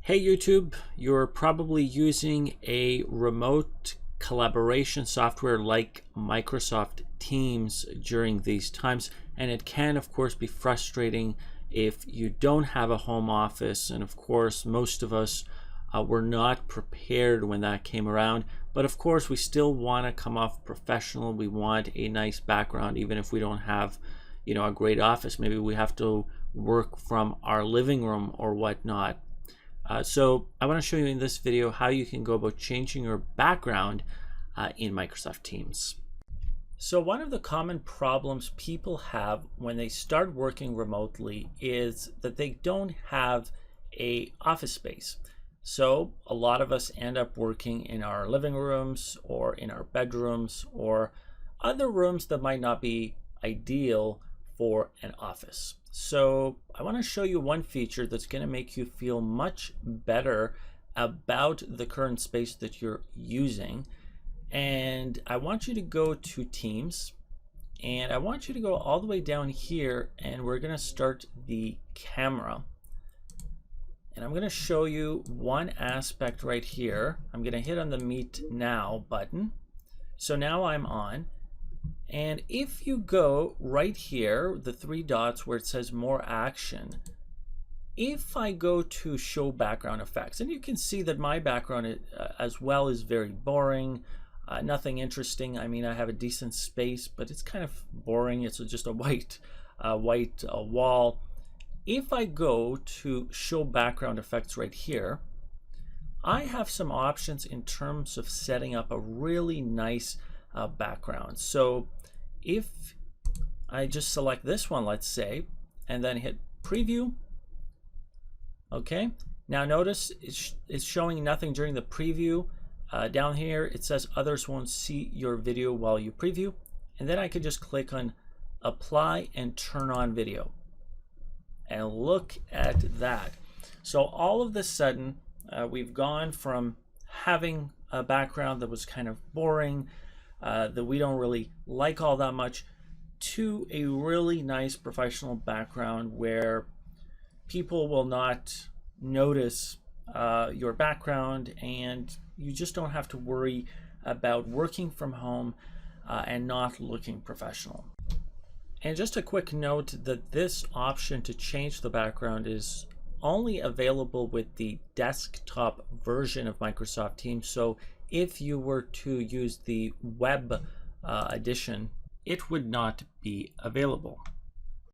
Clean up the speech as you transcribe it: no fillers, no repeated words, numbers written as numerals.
Hey YouTube, you're probably using a remote collaboration software like Microsoft Teams during these times, and it can of course be frustrating if you don't have a home office. And of course most of us were not prepared when that came around, but of course we still want to come off professional. We want a nice background even if we don't have a great office. Maybe we have to work from our living room or whatnot. So I want to show you in this video how you can go about changing your background in Microsoft Teams. So one of the common problems people have when they start working remotely is that they don't have a office space. So a lot of us end up working in our living rooms or in our bedrooms or other rooms that might not be ideal for an office. So I want to show you one feature that's going to make you feel much better about the current space that you're using. And I want you to go to Teams, and I want you to go all the way down here, and we're going to start the camera. And I'm going to show you one aspect right here. I'm going to hit on the Meet Now button. So now I'm on. And if you go right here, the three dots where it says more action, if I go to show background effects, and you can see that my background as well is very boring, nothing interesting. I mean, I have a decent space, but it's kind of boring. It's just a white wall. If I go to show background effects right here, I have some options in terms of setting up a really nice background. So if I just select this one, let's say, and then hit preview, okay, now notice it's showing nothing during the preview. Down here it says others won't see your video while you preview, and then I could just click on apply and turn on video, and look at that. So all of a sudden we've gone from having a background that was kind of boring, that we don't really like all that much, to a really nice professional background where people will not notice your background, and you just don't have to worry about working from home and not looking professional. And just a quick note that this option to change the background is only available with the desktop version of Microsoft Teams. So if you were to use the web edition, it would not be available.